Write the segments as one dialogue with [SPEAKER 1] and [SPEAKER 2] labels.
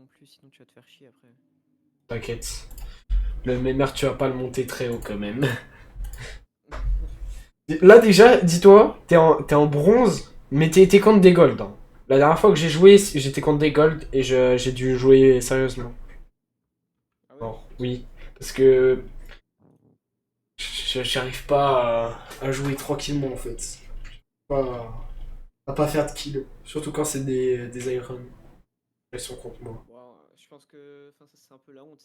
[SPEAKER 1] non plus, sinon tu vas te faire chier après.
[SPEAKER 2] T'inquiète. Le mémère, tu vas pas le monter très haut quand même. Là déjà, dis-toi, t'es en bronze, mais t'es contre des golds, hein. La dernière fois que j'ai joué, j'étais contre des golds et j'ai dû jouer sérieusement.
[SPEAKER 1] Ah ouais?
[SPEAKER 2] Alors, oui, parce que j'arrive pas à jouer tranquillement en fait. Pas, à pas faire de kill. Surtout quand c'est des Iron. Ils sont contre moi.
[SPEAKER 1] Bon, je pense que enfin, ça c'est un peu la honte.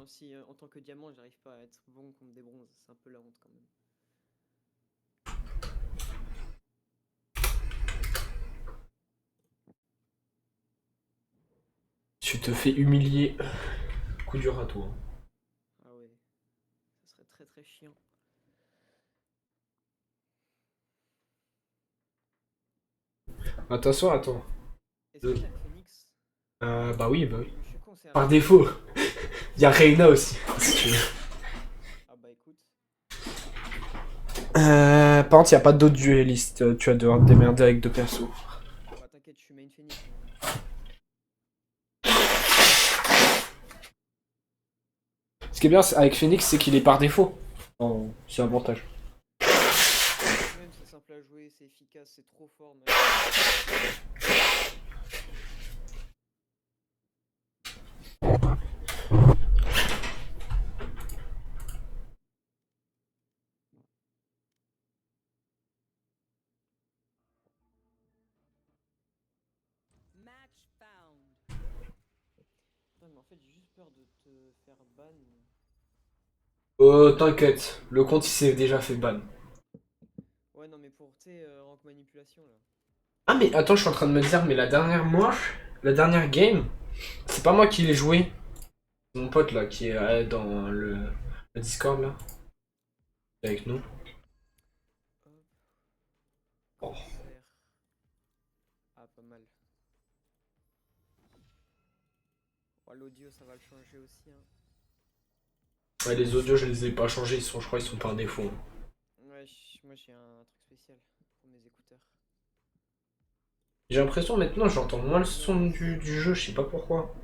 [SPEAKER 1] Si en tant que diamant j'arrive pas à être bon contre des bronzes, c'est un peu la honte quand même.
[SPEAKER 2] Tu te fais humilier. Coup dur à toi.
[SPEAKER 1] Ah ouais, ça serait très très chiant.
[SPEAKER 2] Attention, attends.
[SPEAKER 1] Est-ce qu'il y a Phoenix?
[SPEAKER 2] Bah oui, bah oui.
[SPEAKER 1] Je suis con, c'est
[SPEAKER 2] Par
[SPEAKER 1] un...
[SPEAKER 2] défaut. Il y a Reina aussi, si tu veux.
[SPEAKER 1] Ah bah écoute.
[SPEAKER 2] Par contre, il n'y a pas d'autres duellistes. Tu vas devoir te démerder avec deux persos.
[SPEAKER 1] Bah t'inquiète, je suis main Phoenix moi.
[SPEAKER 2] Ce qui est bien avec Phoenix, c'est qu'il est par défaut. Oh, c'est un avantage.
[SPEAKER 1] Même c'est simple à jouer, c'est efficace, c'est trop fort même. Putain, mais en fait j'ai juste peur de te faire ban.
[SPEAKER 2] T'inquiète. Le compte, il s'est déjà fait ban.
[SPEAKER 1] Ouais non mais pour tes rank manipulation là.
[SPEAKER 2] Ah, mais attends, je suis en train de me dire, mais la dernière manche, la dernière game, c'est pas moi qui l'ai joué. C'est mon pote là qui est dans le Discord là, avec nous.
[SPEAKER 1] Hop,
[SPEAKER 2] Oh.
[SPEAKER 1] concert. Ah pas mal. Ouais, l'audio ça va le changer aussi hein.
[SPEAKER 2] Ouais, les audios, je les ai pas changés, je crois qu'ils sont par défaut.
[SPEAKER 1] Ouais, moi j'ai un truc spécial pour mes écouteurs.
[SPEAKER 2] J'ai l'impression maintenant, j'entends moins le son
[SPEAKER 1] Nice.
[SPEAKER 2] du jeu, je sais pas pourquoi.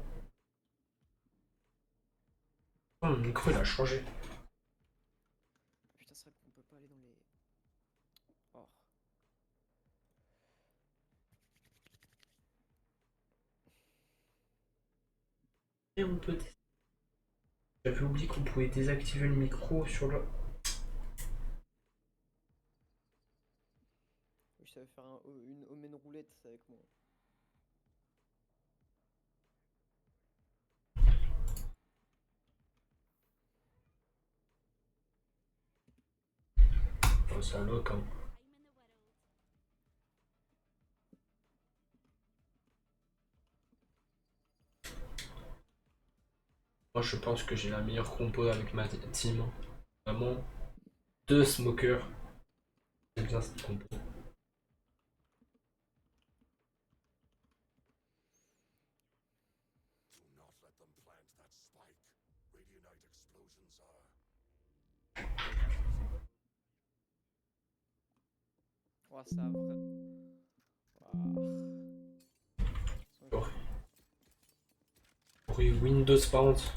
[SPEAKER 2] Oh, mon micro il a changé.
[SPEAKER 1] Putain, c'est vrai qu'on peut pas aller dans les. Oh.
[SPEAKER 2] Et on peut. J'avais oublié qu'on pouvait désactiver le micro sur le.
[SPEAKER 1] Je savais faire une omen roulette avec moi.
[SPEAKER 2] Oh, c'est un loc, hein. Moi, je pense que j'ai la meilleure compo avec ma team. Vraiment, deux smokers. C'est bien cette compo.
[SPEAKER 1] Oh, ça a vrai. Ah.
[SPEAKER 2] Oh. Bruit Windows par contre,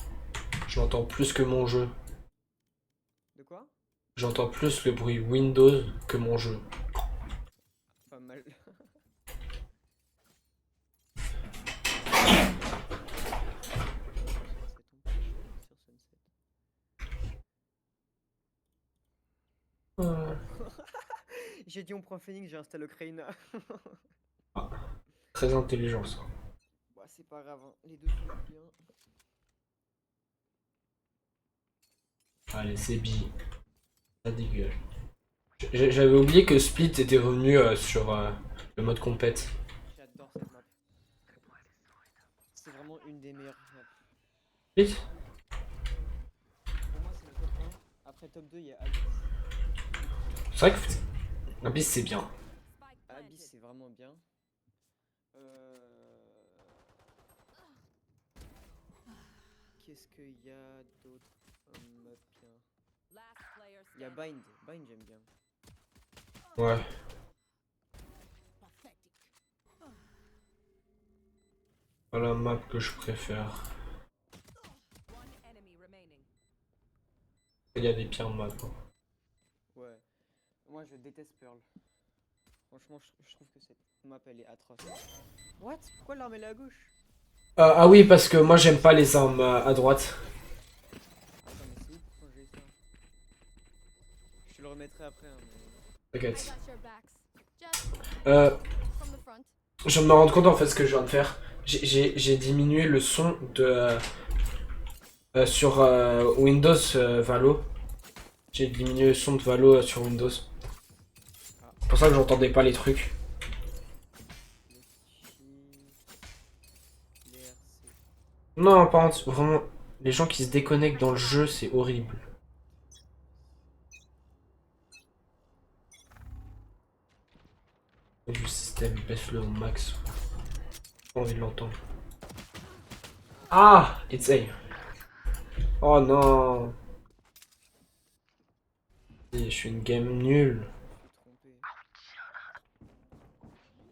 [SPEAKER 2] j'entends plus que mon jeu.
[SPEAKER 1] De quoi?
[SPEAKER 2] J'entends plus le bruit Windows que mon jeu.
[SPEAKER 1] Pas mal. Ça serait ton petit choix sur Sunset.
[SPEAKER 2] Euh,
[SPEAKER 1] J'ai dit on prend Phoenix, j'ai installé Ocarina.
[SPEAKER 2] ah, très intelligent ça.
[SPEAKER 1] Bah, c'est pas grave, hein. Les deux sont bien.
[SPEAKER 2] Allez, c'est bi. Ça dégage. J'avais oublié que Split était revenu sur le mode compète.
[SPEAKER 1] J'adore cette map. C'est vraiment une des meilleures maps.
[SPEAKER 2] Split.
[SPEAKER 1] Pour moi, c'est mon top 1. Après top 2, il y a Abyss.
[SPEAKER 2] C'est vrai que Abyss c'est bien.
[SPEAKER 1] Abyss, c'est vraiment bien. Qu'est-ce qu'il y a d'autre comme map bien? Il y a Bind. Bind, j'aime bien.
[SPEAKER 2] Ouais. Pas la map que je préfère. Il y a des pires maps. Hein.
[SPEAKER 1] Ouais. Moi, je déteste Pearl. Franchement, je trouve que cette map, elle est atroce. What? Pourquoi l'arme, elle est à gauche?
[SPEAKER 2] Ah oui, parce que moi j'aime pas les armes à droite.
[SPEAKER 1] Attends, mais c'est où pour changer ça? Je te le remettrai après, hein, mais...
[SPEAKER 2] T'inquiète. Je viens de me rendre compte en fait ce que je viens de faire. J'ai diminué le son de sur Windows Valo. J'ai diminué le son de Valo sur Windows.
[SPEAKER 1] Ah.
[SPEAKER 2] C'est pour ça que j'entendais pas les trucs. Non, par contre, vraiment, les gens qui se déconnectent dans le jeu, c'est horrible. Du système, baisse-le au max. J'ai pas envie de l'entendre. Ah, it's A. Oh non. Je suis une game nulle.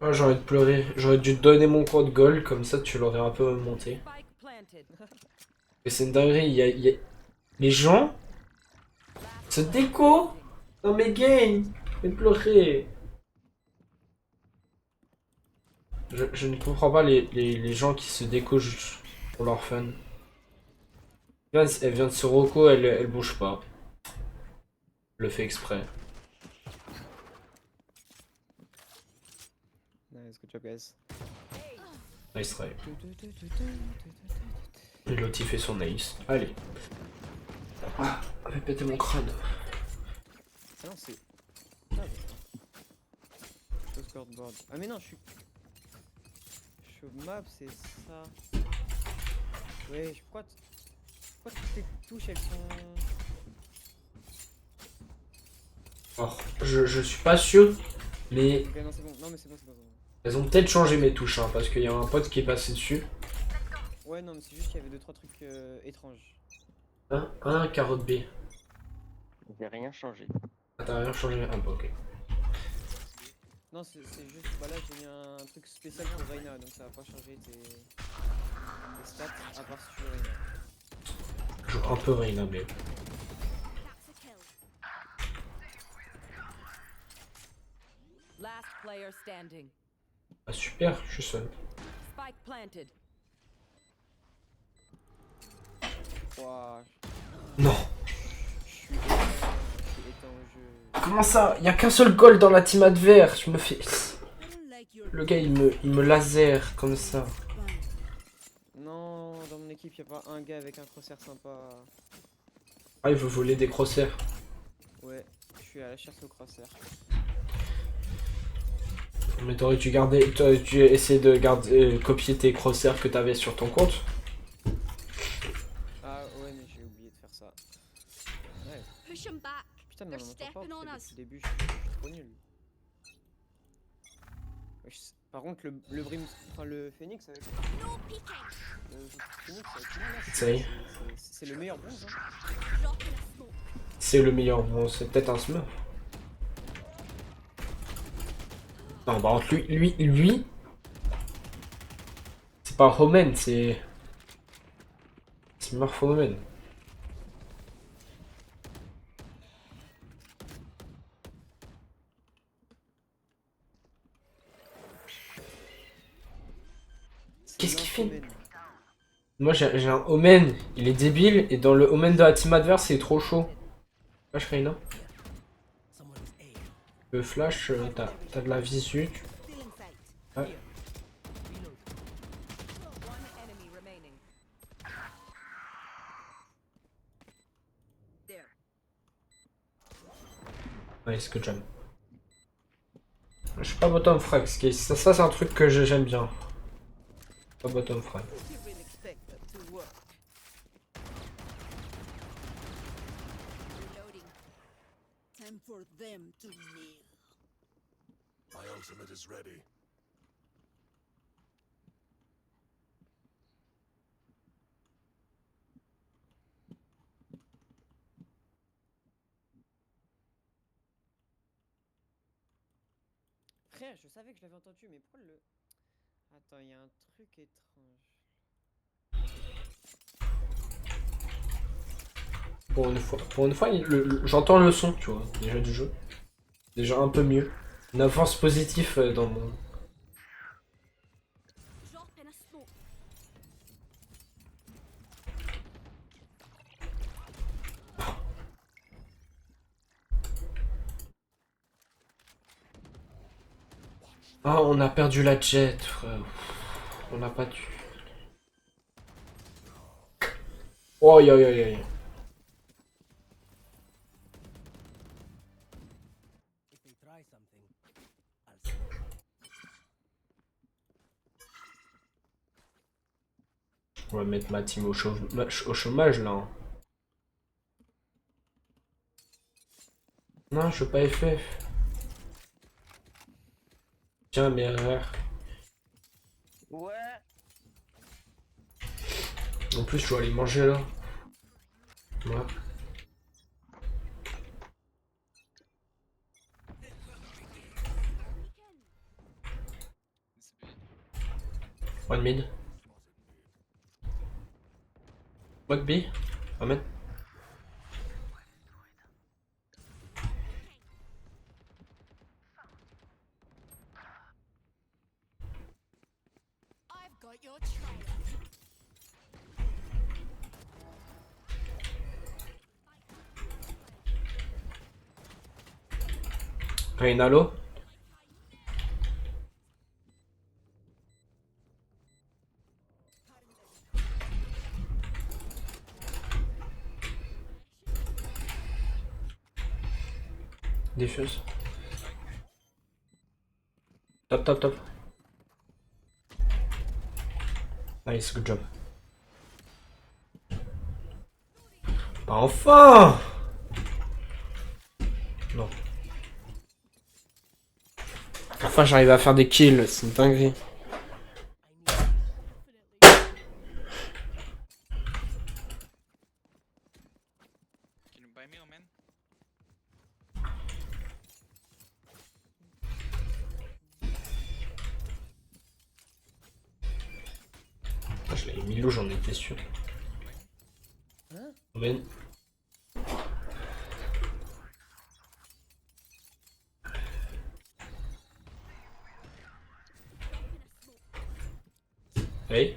[SPEAKER 2] Oh, j'ai envie de pleurer. J'aurais dû te donner mon code gold, comme ça tu l'aurais un peu monté. Et c'est une dinguerie, les gens se déco dans mes games. Mais pleurer. Je ne comprends pas les gens qui se déco juste pour leur fun. Elle vient de Sirocco, elle bouge pas. Je le fait exprès.
[SPEAKER 1] Nice, good job, guys.
[SPEAKER 2] Nice try. Et l'autre il fait son ace. Allez. Ah, je vais péter mon crâne.
[SPEAKER 1] Ah non, c'est... Scoreboard. Ah mais non, je suis au map, c'est ça. Ouais, pourquoi toutes les touches, elles sont...
[SPEAKER 2] Alors, je suis pas sûr, mais
[SPEAKER 1] Ok, non, c'est bon. Non, mais c'est bon, c'est bon.
[SPEAKER 2] elles ont peut-être changé mes touches, hein, parce qu'il y a un pote qui est passé dessus.
[SPEAKER 1] Ouais, non, mais c'est juste qu'il y avait 2-3 trucs étranges.
[SPEAKER 2] Un carotte B.
[SPEAKER 1] J'ai rien changé.
[SPEAKER 2] Ah, t'as rien changé? Ah, bah ok.
[SPEAKER 1] Non, c'est juste, bah là j'ai mis un truc spécial pour Reyna, donc ça va pas changer tes stats, à part si tu veux Reyna.
[SPEAKER 2] Je joue un peu Reyna, mais... Ah super, je suis seul.
[SPEAKER 1] Ouah,
[SPEAKER 2] Non.
[SPEAKER 1] je suis éteint au jeu.
[SPEAKER 2] Comment ça? Il y a qu'un seul goal dans la team adverse. Je me fais... Le gars, il me laser comme ça.
[SPEAKER 1] Non, dans mon équipe, y a pas un gars avec un crosshair sympa.
[SPEAKER 2] Ah, il veut voler des crosshairs.
[SPEAKER 1] Ouais, je suis à la chasse au crosshair.
[SPEAKER 2] Mais t'aurais dû garder... T'aurais dû essayer de garder, copier tes crosshairs que t'avais sur ton compte.
[SPEAKER 1] Ah ouais, mais j'ai oublié de faire ça. Ouais. Putain, mais on m'entend pas depuis le début, je suis trop nul. Par contre, le Brim, enfin le Phoenix avec le Phoenix avec c'est le meilleur bronze. Hein.
[SPEAKER 2] C'est le meilleur. Bon, c'est peut-être un smurf. Non, par contre, lui... C'est pas Homen, c'est... Smurf Homen. Qu'est-ce qu'il fait? Moi j'ai un Omen, il est débile, et dans le Omen de la team adverse, il est trop chaud. Flash Reyna. Le flash, t'as de la visu. Ouais. Nice, good job. Je suis pas bottom frag, ça c'est un truc que j'aime bien. Pas bottom frag.
[SPEAKER 3] For them to kneel. My ultimate is ready.
[SPEAKER 1] Frère, je savais que je l'avais entendu, mais pourquoi le... Attends, il y a un truc étrange.
[SPEAKER 2] Pour une fois, j'entends le son, tu vois, déjà du jeu. Déjà un peu mieux. Une avance positive dans mon...
[SPEAKER 3] Drop in a smoke.
[SPEAKER 2] Ah, on a perdu la jet, frère. On n'a pas dû. Oh, yo, yo, yo, yo.
[SPEAKER 4] If they try something, I'll see.
[SPEAKER 2] On va mettre ma team au chômage, là. Hein. Non, je veux pas FF. Tiens, mes erreurs.
[SPEAKER 1] Ouais.
[SPEAKER 2] En plus, je dois aller manger, là. Ouais. One mid. What B? Amen.
[SPEAKER 3] I've got your trail.
[SPEAKER 2] Reynalo. Diffuse. Top, top, top. Nice, good job. Bah enfin! Non. Enfin, j'arrive à faire des kills, c'est une dinguerie.
[SPEAKER 5] Can you buy me, oh man?
[SPEAKER 2] Ah, je l'avais mis l'eau, j'en étais sûr.
[SPEAKER 1] Hein?
[SPEAKER 2] Amen. Hey.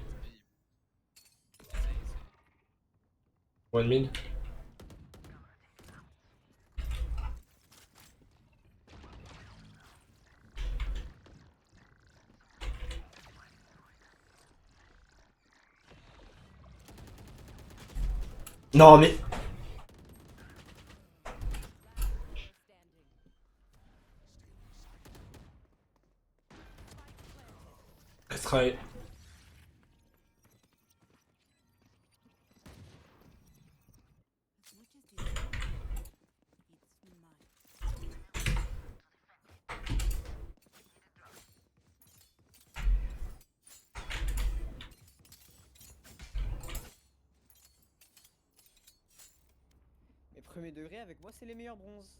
[SPEAKER 2] One mid. Non mais... Extrait.
[SPEAKER 3] As much as this, it's mine.
[SPEAKER 1] Mais premier degré, avec moi, c'est les meilleurs bronzes.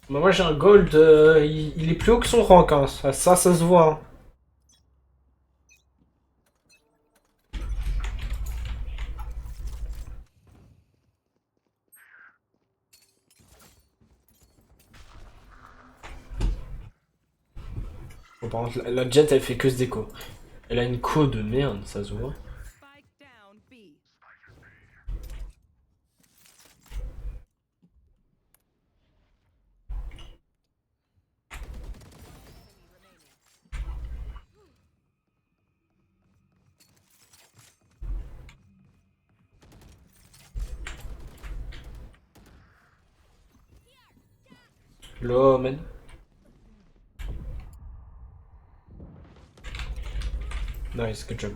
[SPEAKER 2] Bah, moi j'ai un gold, il est plus haut que son rank, hein. Ça se voit. Hein. Bon, par contre, la jet elle fait que ce déco. Elle a une co de merde, ça se voit.
[SPEAKER 3] Spike down B.
[SPEAKER 2] Low, man. Nice, good job.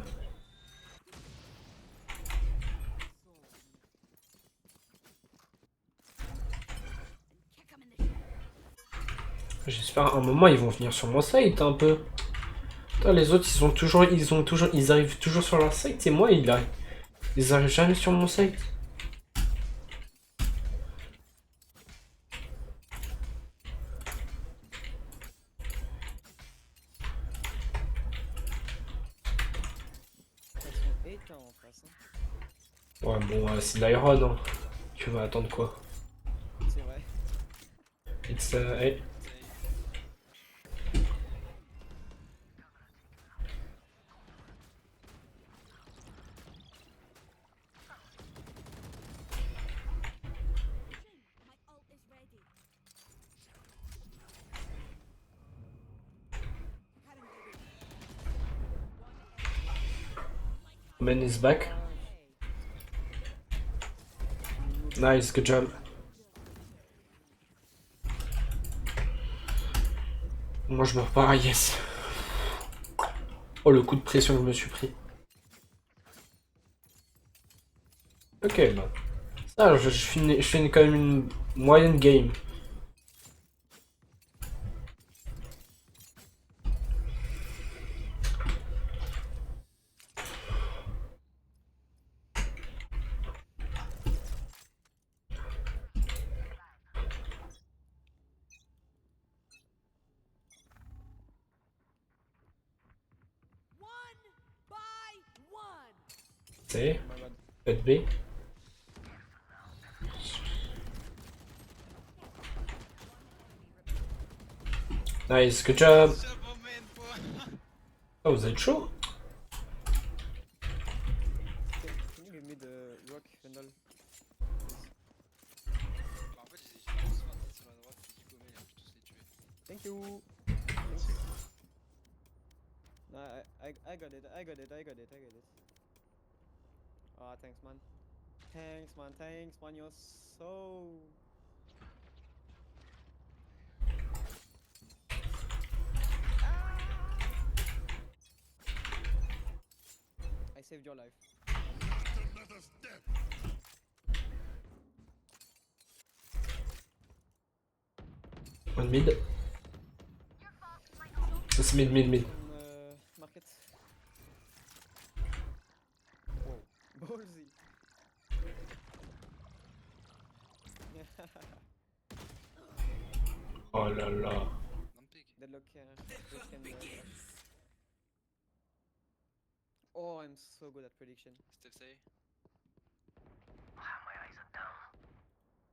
[SPEAKER 3] Kick 'em in the
[SPEAKER 2] J'espère à un moment ils vont venir sur mon site un peu. Putain, les autres ils arrivent toujours sur leur site et moi ils arrivent jamais sur mon site.
[SPEAKER 1] quelqu'un en face. Hein.
[SPEAKER 2] Ouais, bon, c'est de l'Iron, hein. Tu vas attendre quoi?
[SPEAKER 1] C'est vrai.
[SPEAKER 2] It's hey.
[SPEAKER 5] Say,
[SPEAKER 3] My ult is ready.
[SPEAKER 2] Man is back. Nice, good job. Moi je me repars, yes. Oh le coup de pression que je me suis pris. Ok, bah. Ça, je fais quand même une moyenne game.
[SPEAKER 3] One by one.
[SPEAKER 2] C'est
[SPEAKER 1] Oh my god.
[SPEAKER 2] faites B. Nice, good job.
[SPEAKER 5] ce moment quoi.
[SPEAKER 2] Oh, vous êtes chaud?
[SPEAKER 1] Can you give me the rock, Vandal?
[SPEAKER 5] Bah, en fait, j'ai tous fait sur la droite, c'est qui paumé, j'ai tous les tués.
[SPEAKER 1] Thank you. Thank you. No, I got it. I got it. I got it. I got it. Ah, thanks, man. Thanks, man. Thanks, man. You're so. I saved your life.
[SPEAKER 2] One mid. Ça c'est mid.
[SPEAKER 1] Market. Wow. Ballsy.
[SPEAKER 2] Oh là là.
[SPEAKER 5] Don't pick.
[SPEAKER 1] Deadlock. Oh, I'm so good at prediction.
[SPEAKER 5] Steph say.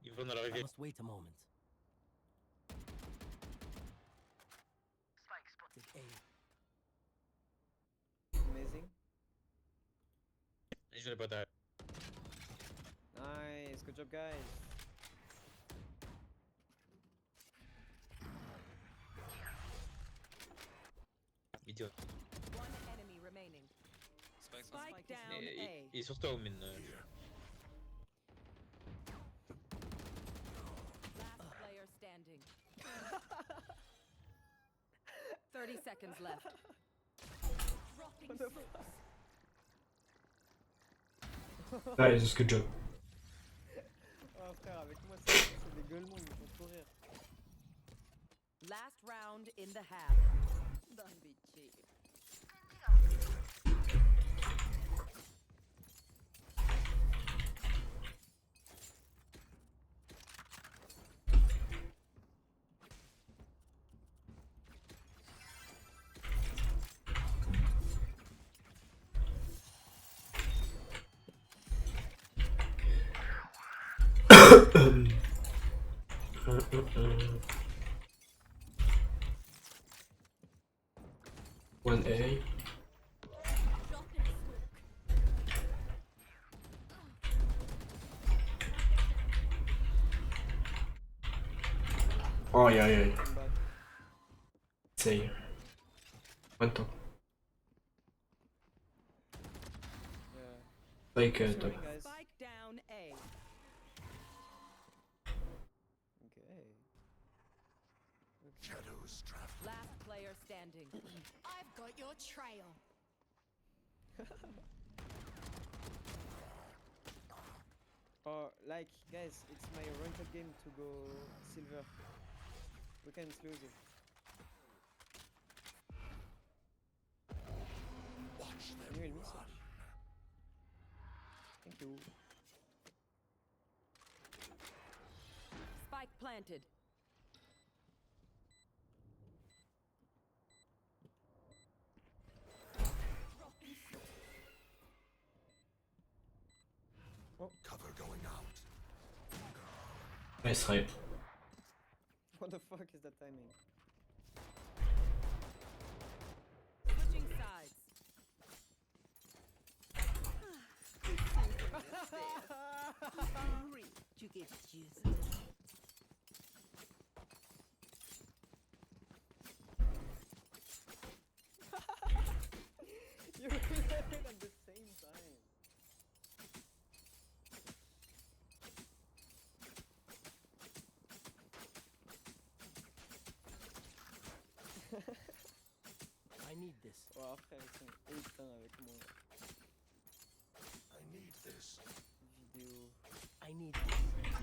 [SPEAKER 6] Ils vont dans la
[SPEAKER 4] I
[SPEAKER 6] rivière.
[SPEAKER 4] must wait a moment. Take A.
[SPEAKER 1] Amazing.
[SPEAKER 6] Et je l'ai pas derrière.
[SPEAKER 1] Nice. Good job, guys.
[SPEAKER 6] Idiot.
[SPEAKER 3] One enemy remaining.
[SPEAKER 5] Spike,
[SPEAKER 3] Spike down
[SPEAKER 6] Et,
[SPEAKER 3] A.
[SPEAKER 6] et surtout au mine.
[SPEAKER 3] Last player standing. 30 seconds left. Dropping
[SPEAKER 1] What the
[SPEAKER 3] smokes.
[SPEAKER 2] Nice, good job.
[SPEAKER 1] Oh frère, avec moi c'est des gueulemons, ils me font trop rire.
[SPEAKER 3] Last round in the half. Don't be cheap.
[SPEAKER 2] One A.
[SPEAKER 3] Dropping smoke.
[SPEAKER 2] Oh aïe aïe aïe.
[SPEAKER 1] I'm bad.
[SPEAKER 2] Essaye. Maintenant.
[SPEAKER 1] Yeah.
[SPEAKER 2] Like
[SPEAKER 1] Sorry,
[SPEAKER 2] top.
[SPEAKER 1] guys.
[SPEAKER 3] Spike down A.
[SPEAKER 1] Okay.
[SPEAKER 3] Last player standing.
[SPEAKER 7] I've got your trail.
[SPEAKER 1] Oh, like, guys, it's my ranked game to go silver. We can lose it. Can you heal me, sir? Thank you.
[SPEAKER 3] Spike planted.
[SPEAKER 2] Nice try.
[SPEAKER 1] What the fuck is that timing?
[SPEAKER 3] Switching sides. Hurry to get used.
[SPEAKER 1] You reloaded at the same time.
[SPEAKER 4] I need this.
[SPEAKER 1] Oh frère, ils sont éteints avec moi. Vidéo.
[SPEAKER 4] I need this.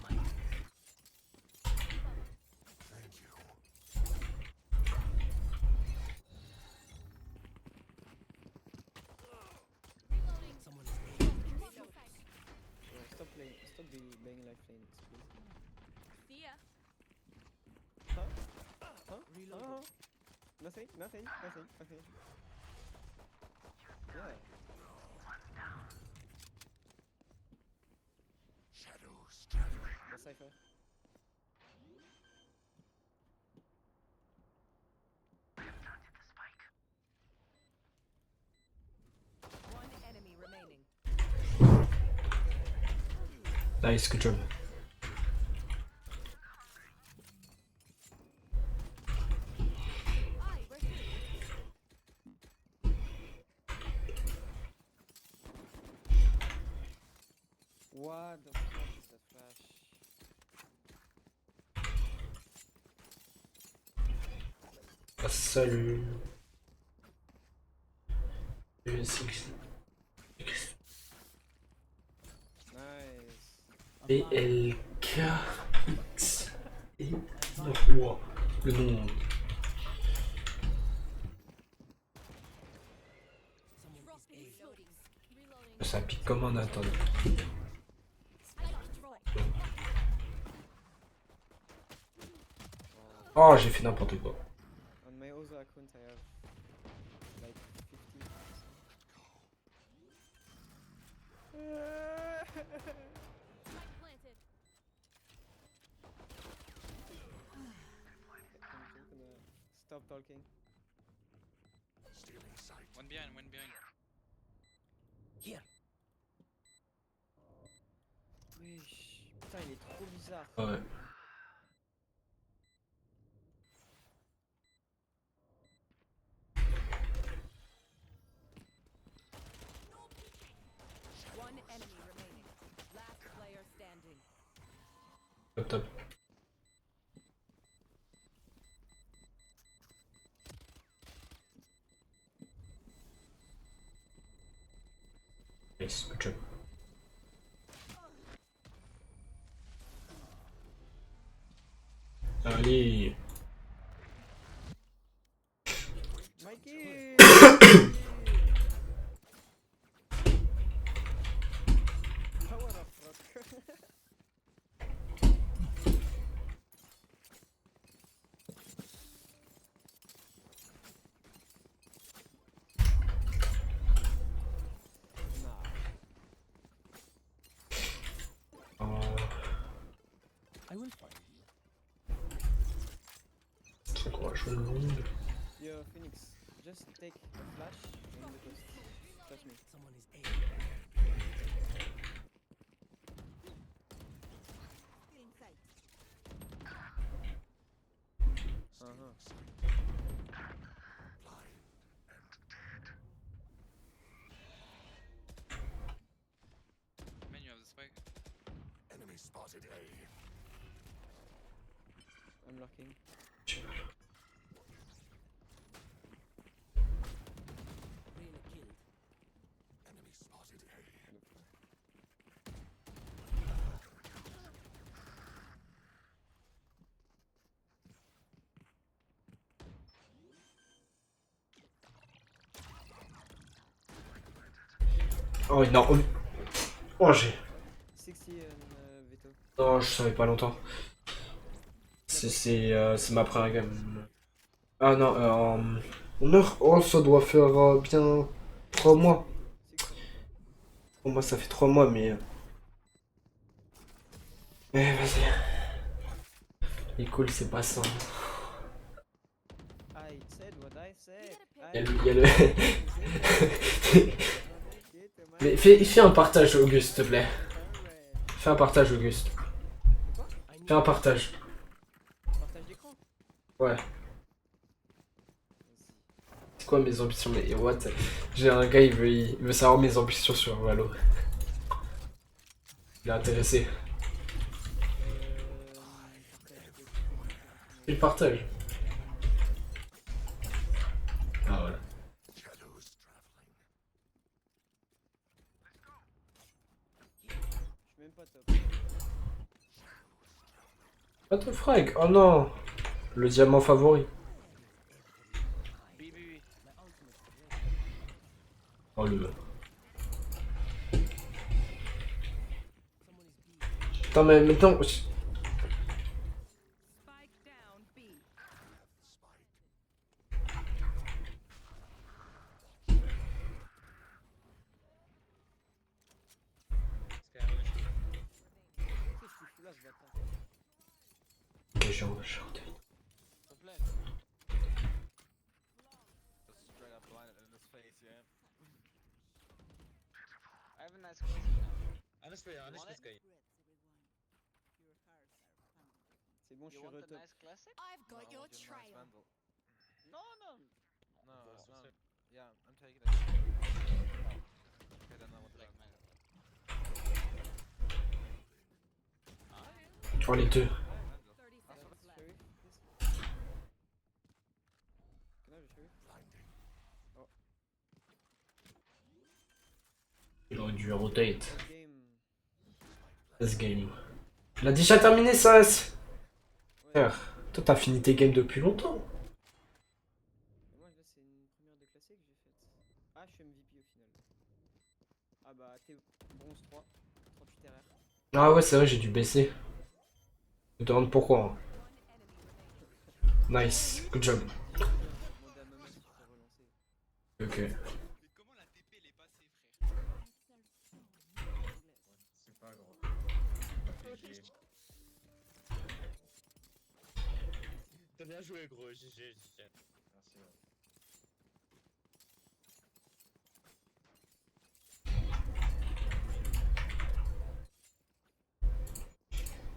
[SPEAKER 4] My someone is A.
[SPEAKER 1] Yo, stop playing lifeline, please.
[SPEAKER 3] See ya.
[SPEAKER 1] Huh?
[SPEAKER 4] Reloading.
[SPEAKER 1] Huh? Nothing. Yeah. The Cypher.
[SPEAKER 3] One enemy remaining.
[SPEAKER 2] Nice, good job.
[SPEAKER 3] Aye, we're here.
[SPEAKER 1] What the fuck is that flash?
[SPEAKER 2] Ah, salut.
[SPEAKER 1] Nice.
[SPEAKER 2] BLKX. Et wow. Le nom.
[SPEAKER 4] Someone is A.
[SPEAKER 2] Ça pique comme un attendre. Oh, j'ai fait n'importe quoi.
[SPEAKER 1] On my other account I have like 50. I'm gonna stop talking.
[SPEAKER 5] One behind.
[SPEAKER 4] Here.
[SPEAKER 1] Wesh. Putain, il est trop bizarre.
[SPEAKER 2] Ouais.
[SPEAKER 3] One enemy remaining. Last player standing.
[SPEAKER 2] Top. Nice, good job. Allez.
[SPEAKER 1] Mikey! Power of rock. Nah.
[SPEAKER 4] I will find you.
[SPEAKER 2] Trop courageux le long.
[SPEAKER 1] Yo, Phoenix, just take a flash and the ghost. Trust me.
[SPEAKER 4] Someone is A.
[SPEAKER 3] Feeling sight.
[SPEAKER 5] Man, you have the spike.
[SPEAKER 1] I'm locking.
[SPEAKER 4] Really killed.
[SPEAKER 2] Oh non. Oh j'ai.
[SPEAKER 1] 60 and Vito.
[SPEAKER 2] Non, je savais pas longtemps. C'est ma première game. Ah non, en heure. Oh, ça doit faire bien 3 mois.
[SPEAKER 1] 60.
[SPEAKER 2] Pour moi, ça fait 3 mois, mais Eh, vas-y. Il est cool, c'est pas ça.
[SPEAKER 1] I said what I said.
[SPEAKER 2] Il y a le... Mais fais un partage, Auguste, s'il te plaît. Fais un partage, Auguste. Fais un partage.
[SPEAKER 1] Partage d'écran.
[SPEAKER 2] Ouais. C'est quoi mes ambitions? Mais what? J'ai un gars, il veut savoir mes ambitions sur Valo. Il est intéressé. Fais le partage. Ah voilà.
[SPEAKER 1] Je suis même pas top.
[SPEAKER 2] Pas de frag. Oh non. Le diamant favori.
[SPEAKER 5] Oui, oui, oui.
[SPEAKER 2] Oh le... Attends mais maintenant...
[SPEAKER 3] Spike down B.
[SPEAKER 1] Qu'est-ce qu'il fout là, ce bâtard?
[SPEAKER 2] Ok, j'ai un short.
[SPEAKER 5] S'il te plaît. Just straight up blinded in his face, yeah. I have a nice question now.
[SPEAKER 6] Honestly, honestly, Sky.
[SPEAKER 1] C'est bon, je
[SPEAKER 5] You
[SPEAKER 1] suis
[SPEAKER 5] want a
[SPEAKER 1] retop.
[SPEAKER 5] nice classic?
[SPEAKER 7] I've got
[SPEAKER 5] No, I
[SPEAKER 7] your
[SPEAKER 5] want a nice
[SPEAKER 7] trail.
[SPEAKER 5] vandal. No, no. No,
[SPEAKER 6] Bon,
[SPEAKER 5] no.
[SPEAKER 6] c'est-
[SPEAKER 5] Yeah, I'm taking it. Okay, then I want the vandal.
[SPEAKER 2] Oh les deux.
[SPEAKER 5] Vandal.
[SPEAKER 3] 30
[SPEAKER 5] That's what
[SPEAKER 3] seconds
[SPEAKER 1] Sheriff,
[SPEAKER 3] left.
[SPEAKER 1] please. Can I have a sheriff?
[SPEAKER 2] Il aurait dû rotate.
[SPEAKER 1] Game.
[SPEAKER 2] This game. Il a déjà terminé ça.
[SPEAKER 1] Ouais.
[SPEAKER 2] Frère, toi t'as fini tes games depuis longtemps.
[SPEAKER 1] Et moi, là, c'est une première déclassée que j'ai faite. Ah, je suis MVP au final. Ah bah, t'es bronze 3. 38 RR.
[SPEAKER 2] Ah ouais, c'est vrai, j'ai dû baisser. Je me demande pourquoi.
[SPEAKER 3] One enemy remaining.
[SPEAKER 2] Nice, good job.
[SPEAKER 1] Demandez à ma mère si je peux relancer.
[SPEAKER 2] Ok.
[SPEAKER 5] Mais comment la TP elle est passée, frère?
[SPEAKER 8] C'est pas grave.
[SPEAKER 6] T'as bien joué, gros. GG.
[SPEAKER 8] Merci.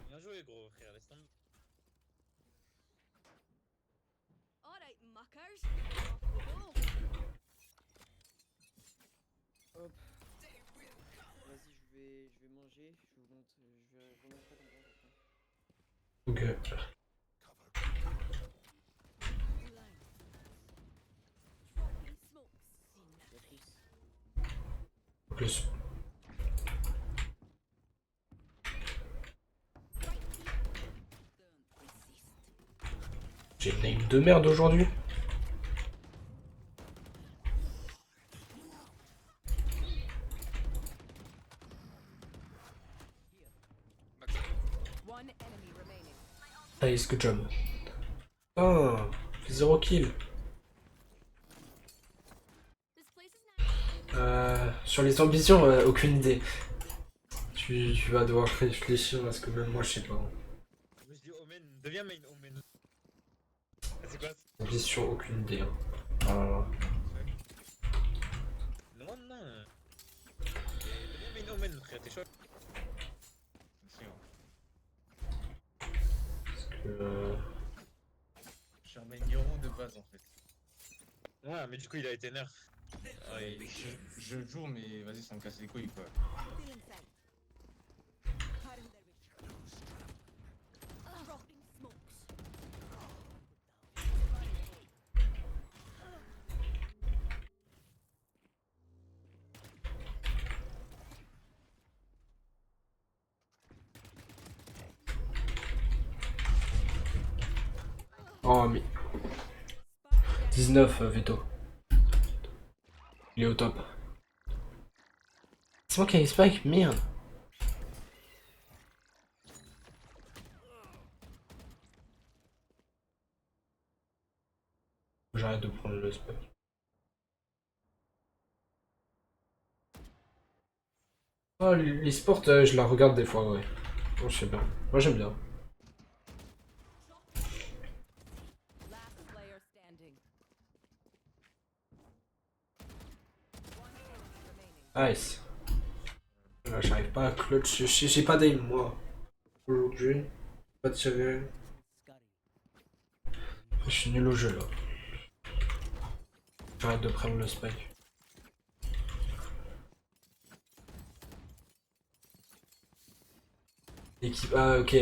[SPEAKER 6] Bien joué, gros, frère. Laisse tomber.
[SPEAKER 3] Alright, muckers. Off we go.
[SPEAKER 1] Hop. Vas-y, je vais manger. Je vous montre. Je vais vous montrer comment on fait.
[SPEAKER 2] Ok.
[SPEAKER 3] Dropping smokes.
[SPEAKER 1] Il y a tous.
[SPEAKER 2] Plus. J'ai une name de merde aujourd'hui.
[SPEAKER 3] One enemy remaining.
[SPEAKER 2] Nice, good job. Ah, 0 kill.
[SPEAKER 3] This place is nice.
[SPEAKER 2] Sur les ambitions, aucune idée. Tu vas devoir réfléchir parce que même moi je sais pas.
[SPEAKER 6] Je me suis dit, Omen, deviens main Omen. C'est quoi?
[SPEAKER 2] Ambition, aucune idée. Hein. Ah,
[SPEAKER 6] Non, non. Deviens main Omen, frère. T'es chaud.
[SPEAKER 8] Merci.
[SPEAKER 2] parce que,
[SPEAKER 8] Je suis un vigneron de base en fait.
[SPEAKER 6] Ouais, mais du coup, il a été nerf. Ah,
[SPEAKER 8] Je joue, mais vas-y, ça me casse les couilles quoi.
[SPEAKER 3] Still inside. Dropping smokes.
[SPEAKER 2] oh, mais 19 veto. Il est au top. C'est moi qui ai spike, merde. J'arrête de prendre le spike. Oh, les sports, je la regarde des fois, ouais. Moi, je sais bien. Moi, j'aime bien.
[SPEAKER 3] Last player standing. One enemy remaining.
[SPEAKER 2] Nice. Là, j'arrive pas à clutch. J'ai pas d'aim, moi. Aujourd'hui. Pas tiré.
[SPEAKER 4] Scotty.
[SPEAKER 2] Je suis nul au jeu, là. J'arrête de prendre le spike. Équipe. Ah, ok.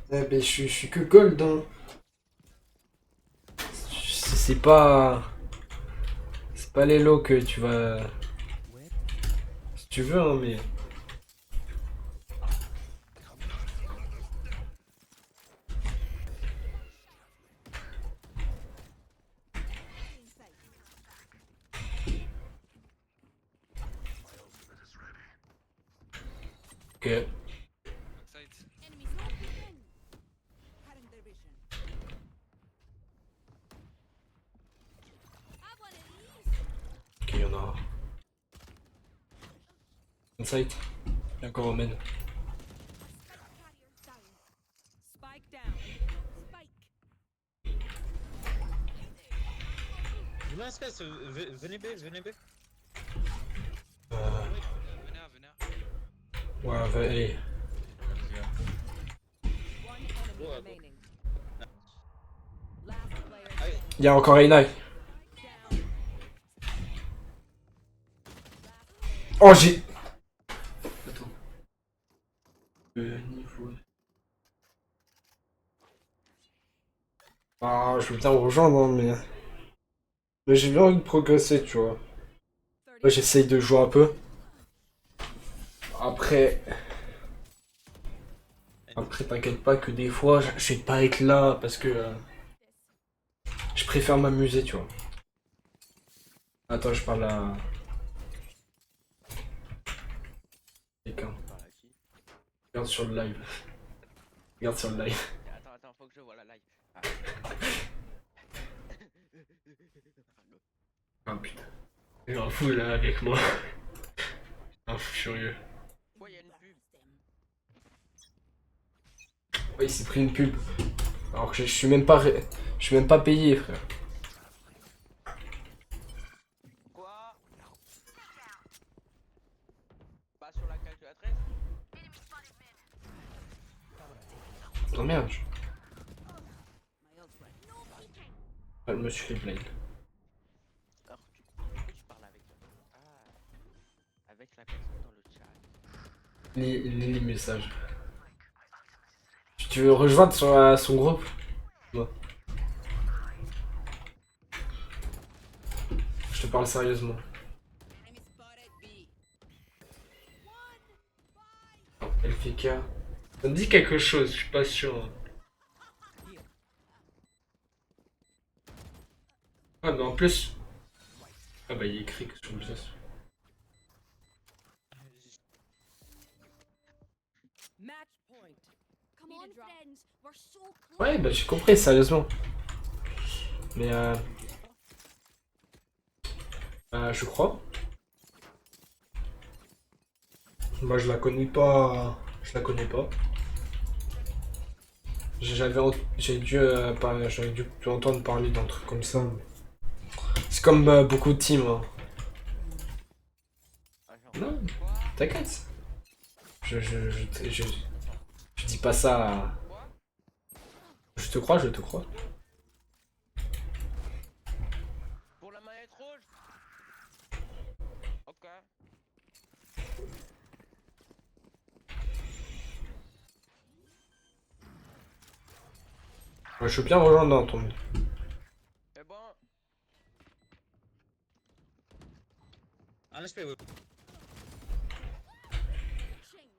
[SPEAKER 2] Mais je suis que gold, hein. C'est pas. C'est pas les lots que tu vas.
[SPEAKER 4] Where?
[SPEAKER 2] Si tu veux, hein, mais. Ok.
[SPEAKER 5] Side.
[SPEAKER 7] Enemies not within. Cutting their vision. I want to ease.
[SPEAKER 2] Ok, y'en a. Insight. Encore au main.
[SPEAKER 7] Carrier down.
[SPEAKER 3] Spike down.
[SPEAKER 7] Spike.
[SPEAKER 6] Je me lance casse, venez B, venez B.
[SPEAKER 5] Venez A, venez A.
[SPEAKER 2] Ouais, va, allez.
[SPEAKER 3] One enemy
[SPEAKER 6] Go, go.
[SPEAKER 3] remaining. Last player
[SPEAKER 6] Allez.
[SPEAKER 3] standing.
[SPEAKER 2] Y'a encore Reyna.
[SPEAKER 3] Down.
[SPEAKER 2] Oh, j'ai. Attends. Le niveau. Ah, je veux bien rejoindre, hein, mais. Mais j'ai bien envie de progresser, tu vois. Moi, j'essaye de jouer un peu. Après. Après, t'inquiète pas que des fois, je vais pas être là parce que. Je préfère m'amuser, tu vois. Attends, je parle à. Quelqu'un. Regarde sur le live. Regarde sur le live.
[SPEAKER 5] Attends, faut que je vois la live.
[SPEAKER 2] Ah putain. Il est un fou là avec moi. Un fou furieux.
[SPEAKER 5] Ouais, y'a une pub.
[SPEAKER 2] Ouais, il s'est pris une pub. Alors que je suis même pas je suis même pas payé, frère.
[SPEAKER 5] Quoi? Bah, sur la calculatrice.
[SPEAKER 2] Oh merde.
[SPEAKER 3] My ult's ready.
[SPEAKER 2] Je me suis fait blind.
[SPEAKER 5] Alors, pourquoi tu parles avec avec la personne dans le chat.
[SPEAKER 2] Lis les messages. Tu veux rejoindre sur son groupe? Ouais. Je te parle sérieusement.
[SPEAKER 3] Enemy spotted B.
[SPEAKER 2] LFK. Ça me dit quelque chose, je suis pas sûr. Ah mais en plus. Ah bah il est écrit que sur le pièce.
[SPEAKER 3] Match point.
[SPEAKER 7] Come on, friends. We're so close.
[SPEAKER 2] Ouais bah j'ai compris sérieusement. Mais je crois. Moi je la connais pas. Je la connais pas. J'avais dû entendre parler d'un truc comme ça. C'est comme beaucoup de teams. Hein. Non, t'inquiète. Je dis pas ça. Je te crois, je te crois.
[SPEAKER 5] Pour la manette rouge. Ok.
[SPEAKER 2] Ouais, je veux bien rejoindre dans ton.
[SPEAKER 5] C'est bon.
[SPEAKER 6] Un HP, ouais.
[SPEAKER 7] Ching.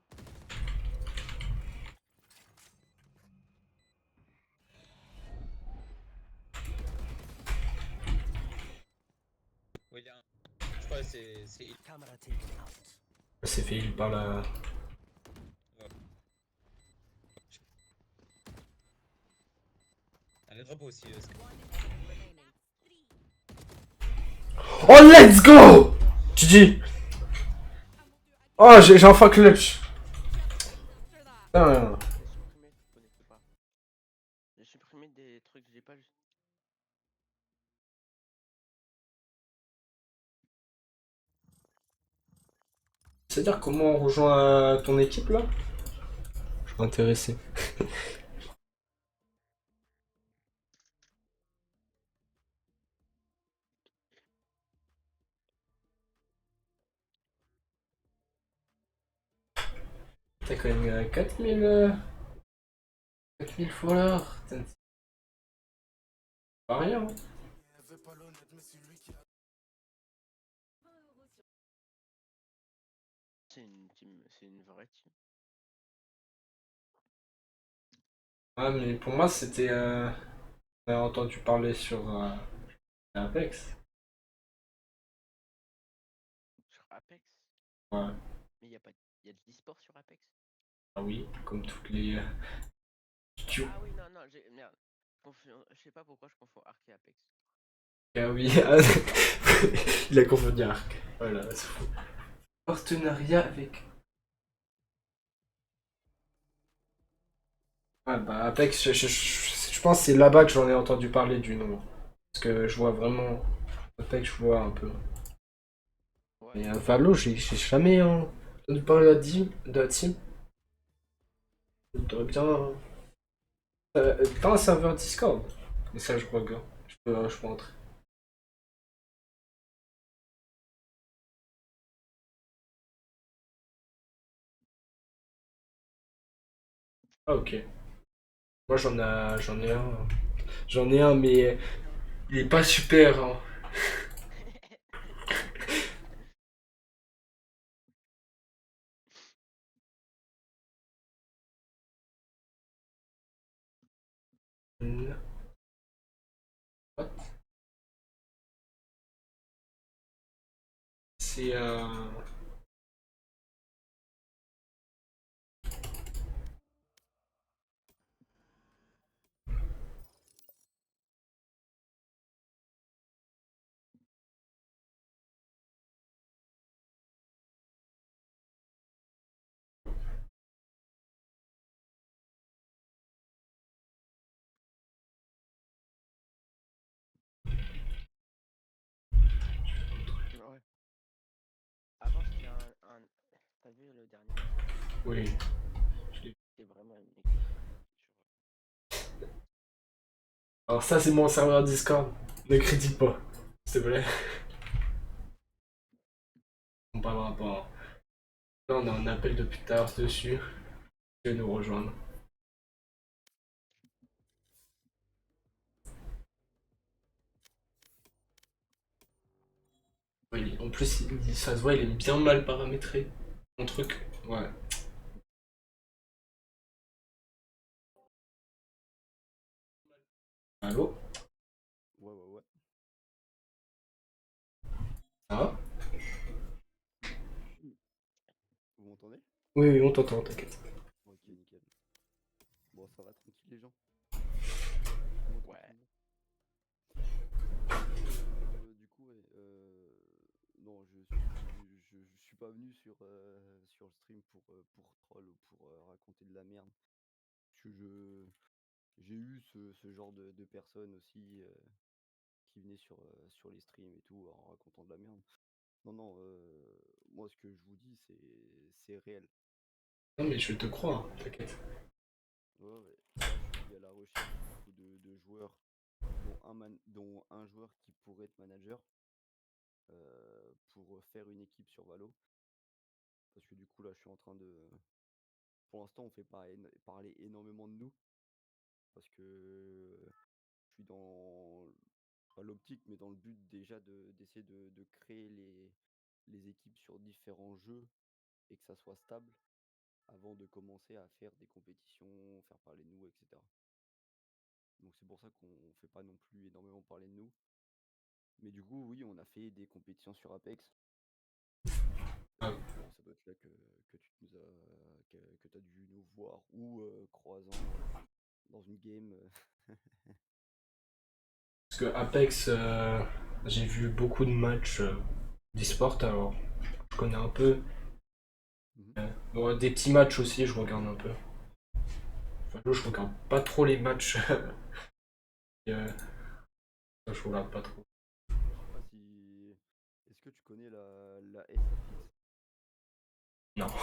[SPEAKER 6] Ouais, il y a un. Je crois que c'est.
[SPEAKER 4] Camera taken out.
[SPEAKER 2] C'est fait il par la.
[SPEAKER 6] Un drop aussi.
[SPEAKER 3] One enemy remaining.
[SPEAKER 2] Oh let's go! GG! Oh, j'ai enfin clutch. Putain.
[SPEAKER 9] J'ai supprimé, je connecte pas. J'ai supprimé des trucs, j'ai pas juste.
[SPEAKER 2] C'est-à-dire comment on rejoint ton équipe là? Je suis intéressé. T'as quand même 4000 followers. Putain, c'est pas rien. Hein.
[SPEAKER 9] C'est une team, c'est une vraie team.
[SPEAKER 2] Ouais, mais pour moi, c'était. On a entendu parler sur Apex.
[SPEAKER 9] Sur Apex.
[SPEAKER 2] Ouais.
[SPEAKER 9] Mais y a de l'e-sport sur Apex?
[SPEAKER 2] Ah oui, comme toutes les.
[SPEAKER 9] Ah oui, non, j'ai. Merde. Je sais pas pourquoi je confonds Arc et Apex.
[SPEAKER 2] Ah oui, il a confondu Arc. Voilà, c'est fou. Partenariat avec. Ouais, bah Apex, je pense que c'est là-bas que j'en ai entendu parler du nom. Parce que je vois vraiment. Apex, je vois un peu.
[SPEAKER 9] Ouais.
[SPEAKER 2] Mais Valo, j'ai jamais entendu parler de la team. Je dois bien. T'as un serveur Discord. Et ça, je regarde. Je peux entrer. Ah, ok. Moi, j'en ai un. J'en ai un, mais il est pas super. Hein. What? C'est
[SPEAKER 9] Ouais. Avant, c'était T'as vu le dernier?
[SPEAKER 2] Oui.
[SPEAKER 9] C'était vraiment une équipe.
[SPEAKER 2] Alors ça, c'est mon serveur Discord. Ne critique pas, s'il te plaît. On parlera pas. Hein. Là, on a un appel depuis tout à l'heure dessus. Tu veux nous rejoindre. Oui, en plus, ça se voit, il est bien mal paramétré. Mon truc, ouais. Allô?
[SPEAKER 10] Ouais, ouais, ouais.
[SPEAKER 2] Ça va?
[SPEAKER 10] Vous m'entendez?
[SPEAKER 2] Oui, oui, on t'entend, t'inquiète.
[SPEAKER 10] Ok, nickel. Bon, ça va tranquille les gens? Comment
[SPEAKER 9] Ouais.
[SPEAKER 10] tranquillement? Du coup, ouais, non, je suis pas venu sur le stream pour troll ou pour raconter de la merde. Parce que j'ai eu ce genre de personnes aussi qui venaient sur les streams et tout en racontant de la merde. Non, non, moi ce que je vous dis, c'est réel.
[SPEAKER 2] Non, mais je te crois, hein, t'inquiète.
[SPEAKER 10] Ouais, ouais. Là, je suis à la recherche du coup de joueurs, dont un joueur qui pourrait être manager pour faire une équipe sur Valo. Parce que du coup, là, je suis en train de. Pour l'instant, on fait parler énormément de nous. Parce que je suis dans. Pas l'optique, mais dans le but déjà d'essayer de créer les équipes sur différents jeux et que ça soit stable avant de commencer à faire des compétitions, faire parler de nous, etc. Donc c'est pour ça qu'on fait pas non plus énormément parler de nous. Mais du coup, oui, on a fait des compétitions sur Apex.
[SPEAKER 2] Ah.
[SPEAKER 10] Ça doit être là que tu nous as, que t'as dû nous voir ou croisant dans une game.
[SPEAKER 2] Parce que Apex, j'ai vu beaucoup de matchs d'e-sport, alors je connais un peu.
[SPEAKER 10] Mhm.
[SPEAKER 2] Bon, des petits matchs aussi, je regarde un peu. Enfin, je regarde pas trop les matchs. Et, ça, je regarde pas trop.
[SPEAKER 10] Ah, si... Est-ce que tu connais la SFX?
[SPEAKER 2] Non.
[SPEAKER 10] Non.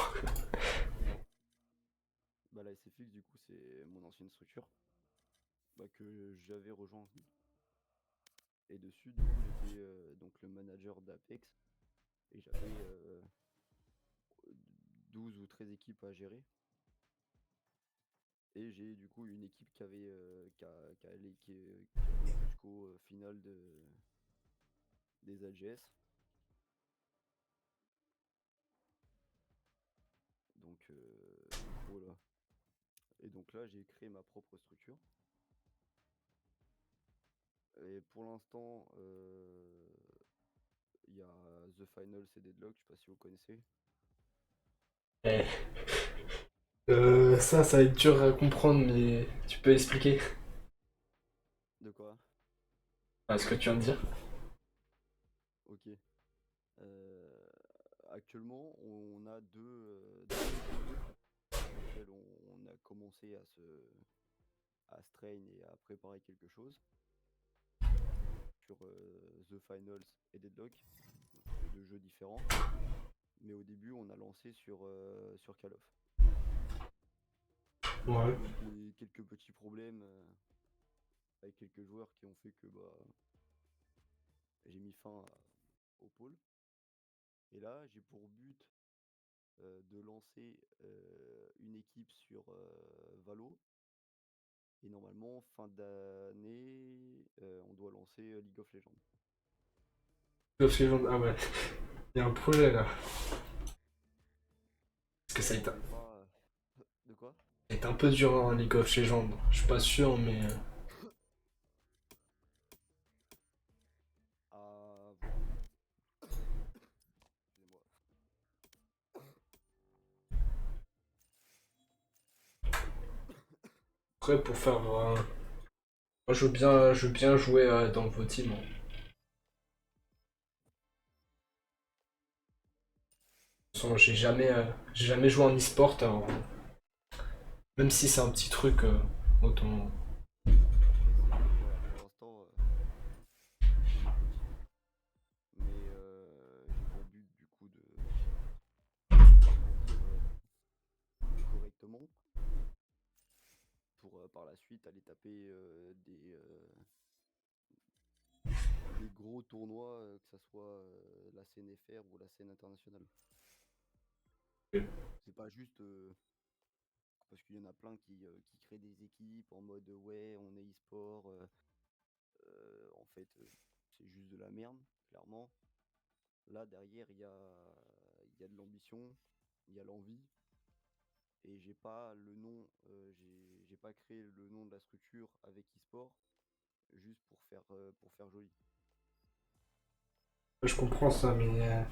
[SPEAKER 10] Bah, la SFX, du coup, c'est mon ancienne structure bah, que j'avais rejoint. Et dessus, du coup, j'étais donc le manager d'Apex et j'avais 12 ou 13 équipes à gérer. Et j'ai du coup une équipe qui avait qui allait jusqu'au final des AGS. Donc voilà. Et donc là, j'ai créé ma propre structure. Et pour l'instant, il y a The Finals et Deadlock, je sais pas si vous connaissez.
[SPEAKER 2] Eh, ça va être dur à comprendre, mais tu peux expliquer
[SPEAKER 10] De quoi?
[SPEAKER 2] ce que tu viens de dire.
[SPEAKER 10] Ok. Actuellement, on a deux équipes sur lesquelles on a commencé à se train et à préparer quelque chose sur The Finals et Deadlock, donc deux jeux différents. Mais au début, on a lancé sur Call of.
[SPEAKER 2] Ouais.
[SPEAKER 10] Et quelques petits problèmes avec quelques joueurs qui ont fait que bah, j'ai mis fin au pôle. Et là, j'ai pour but de lancer une équipe sur Valo. Et normalement, fin d'année, on doit lancer League of Legends.
[SPEAKER 2] League of Legends, ah ouais. Il y a un projet là. Parce que ça
[SPEAKER 10] On n'est pas. De quoi?
[SPEAKER 2] va être un peu dur en League of Legends. Je suis pas sûr, mais.
[SPEAKER 10] À voir. Excusez-moi.
[SPEAKER 2] Après, pour faire. Moi, je veux bien jouer dans vos teams, hein. De toute façon, j'ai jamais joué en e-sport, alors. Même si c'est un petit truc, autant.
[SPEAKER 10] Voilà, pour l'instant, c'est mon petit. Mais j'ai pour but du coup de grandir correctement pour par la suite aller taper des gros tournois, que ça soit la scène FR ou la scène internationale. C'est pas juste parce qu'il y en a plein qui créent des équipes en mode ouais, on est e-sport. En fait, c'est juste de la merde, clairement. Là, derrière, il y a de l'ambition, il y a l'envie. Et j'ai pas le nom, j'ai pas créé le nom de la structure avec e-sport juste pour faire joli.
[SPEAKER 2] Je comprends ça, mais.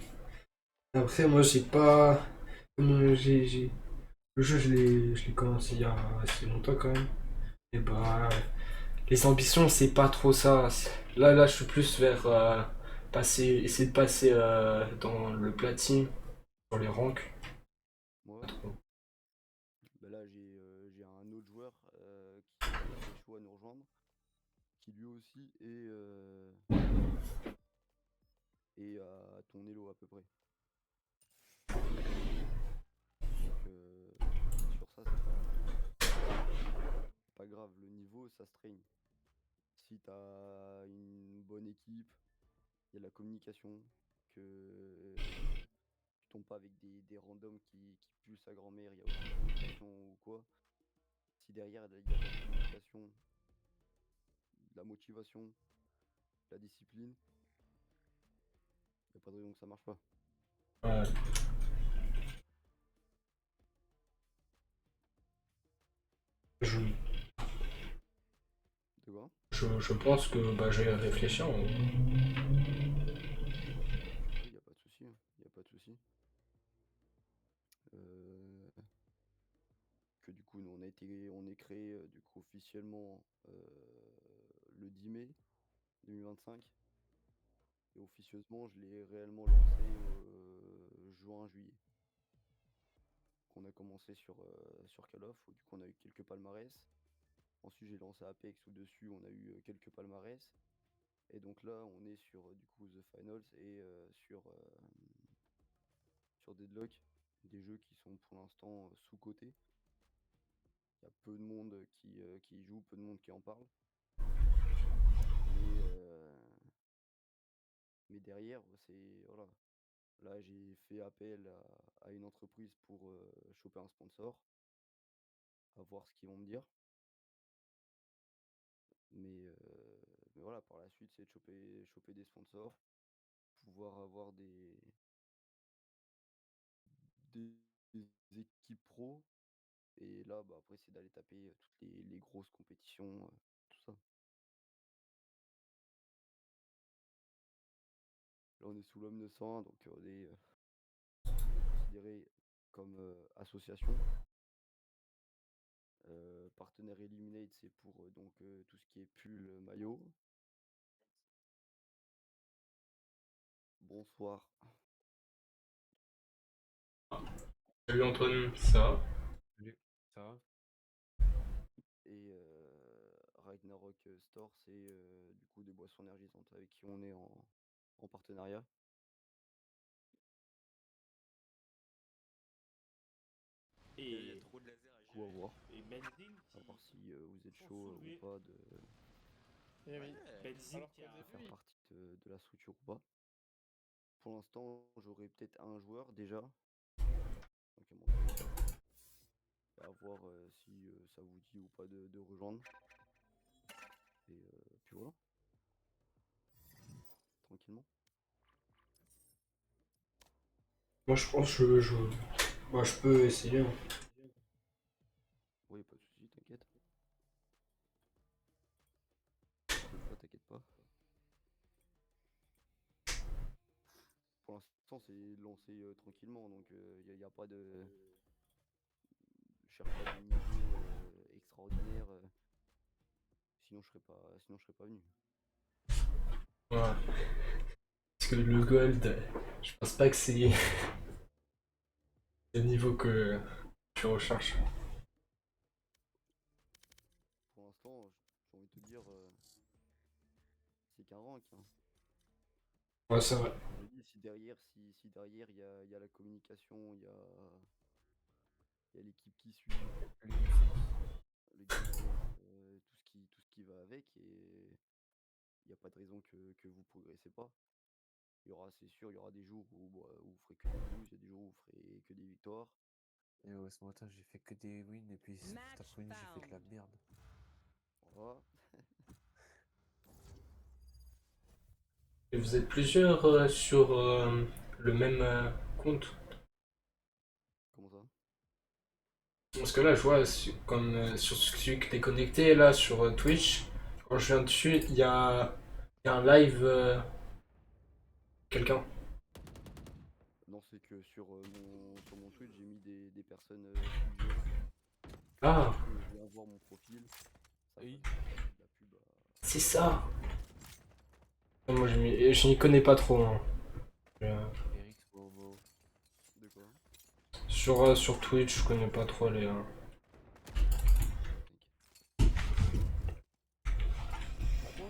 [SPEAKER 2] Après, moi, j'ai pas. Comme le jeu, je l'ai commencé il y a assez longtemps quand même. Et bah. Les ambitions, c'est pas trop ça. Là, je suis plus vers. Essayer de passer dans le platine, dans les ranks.
[SPEAKER 10] Moi,
[SPEAKER 2] Pas trop.
[SPEAKER 10] bah là, j'ai un autre joueur qui est chaud à nous rejoindre, qui lui aussi est à ton elo à peu près. Donc sur ça, c'est pas grave. Le niveau, ça se traîne. Si t'as une bonne équipe, il y a la communication, que tu tombes pas avec des randoms qui puent sa grand-mère, il y a aucune communication ou quoi. Si derrière il y a de la communication, de la motivation, de la discipline, il n'y a pas de raison que ça marche pas.
[SPEAKER 2] Ouais. Je,
[SPEAKER 10] Tu vois?
[SPEAKER 2] je pense que bah, je vais réfléchir, hein.
[SPEAKER 10] Oui, il n'y a pas de souci, hein. Il n'y a pas de souci. Euh, que du coup, nous, on est créé du coup officiellement le 10 mai 2025. Et officieusement, je l'ai réellement lancé juin-juillet. on a commencé sur Call of, où du coup on a eu quelques palmarès. Ensuite j'ai lancé Apex où dessus on a eu quelques palmarès. Et donc là on est sur du coup The Finals et sur Deadlock, des jeux qui sont pour l'instant sous-cotés. Il y a peu de monde qui y joue, peu de monde qui en parle. Mais derrière, c'est voilà. Là, j'ai fait appel à une entreprise pour choper un sponsor, à voir ce qu'ils vont me dire. Mais voilà, par la suite, c'est de choper des sponsors, pouvoir avoir des équipes pro. Et là, bah, après, c'est d'aller taper toutes les grosses compétitions, tout ça. Là, on est sous l'Homme 901, donc on est considéré comme association. Partenaire Eliminate, c'est pour donc tout ce qui est pull, maillot. Bonsoir.
[SPEAKER 2] Salut Antoine, ça va?
[SPEAKER 11] Salut, ça va?
[SPEAKER 10] Et Ragnarok Store, c'est du coup des boissons énergisantes avec qui on est en partenariat.
[SPEAKER 6] Il y a
[SPEAKER 11] Et,
[SPEAKER 6] trop de laser à
[SPEAKER 10] Coup à
[SPEAKER 6] gérer.
[SPEAKER 10] voir.
[SPEAKER 11] et Benzine
[SPEAKER 10] À voir si vous êtes
[SPEAKER 11] Faut
[SPEAKER 10] chaud ou
[SPEAKER 11] soulever.
[SPEAKER 10] pas
[SPEAKER 1] Eh oui.
[SPEAKER 11] Benzine
[SPEAKER 1] Alors
[SPEAKER 11] qui
[SPEAKER 1] qu'au
[SPEAKER 11] a...
[SPEAKER 10] de faire
[SPEAKER 1] début,
[SPEAKER 10] partie de la structure ou pas. Pour l'instant, j'aurai peut-être un joueur déjà. Donc, à mon avis, à voir si ça vous dit ou pas de rejoindre. Et puis voilà. Tranquillement.
[SPEAKER 2] Moi je pense moi, je peux essayer. Hein.
[SPEAKER 10] Oui, pas de soucis, t'inquiète. T'inquiète pas. Pour l'instant, c'est lancé tranquillement, donc il n'y a pas de... Je cherche pas de niveau extraordinaire. Sinon, je serais pas venu.
[SPEAKER 2] Ouais. Parce que le gold, je pense pas que c'est le niveau que tu recherches.
[SPEAKER 10] Pour l'instant, j'ai envie de te dire, c'est qu'un rank. Hein.
[SPEAKER 2] Ouais, c'est vrai.
[SPEAKER 10] Je me dis, si derrière, il y a la communication, il y a l'équipe qui suit, le gameplay, tout ce qui va avec, et il n'y a pas de raison que vous progressez pas. C'est sûr, il y aura des jours où vous ferez que des loses, il y a des jours où vous ferez que des victoires.
[SPEAKER 11] Et ouais, ce matin j'ai fait que des wins et puis cet
[SPEAKER 3] Match
[SPEAKER 11] après-midi j'ai fait de la
[SPEAKER 3] found.
[SPEAKER 11] merde.
[SPEAKER 10] Voilà.
[SPEAKER 2] Et vous êtes plusieurs sur le même compte?
[SPEAKER 10] Comment ça?
[SPEAKER 2] Parce que là, je vois, comme sur celui que t'es connecté, là, sur Twitch, quand je viens dessus, il y a un live quelqu'un.
[SPEAKER 10] Non, c'est que sur mon Twitch, j'ai mis des personnes suggérées.
[SPEAKER 2] Ah,
[SPEAKER 10] Je viens voir mon profil. Ça
[SPEAKER 11] Oui.
[SPEAKER 10] passe la pub à...
[SPEAKER 2] c'est ça. Moi, je n'y connais pas trop. Hein.
[SPEAKER 11] Eric,
[SPEAKER 10] De quoi?
[SPEAKER 2] Sur Twitch, je connais pas trop les.
[SPEAKER 11] pourquoi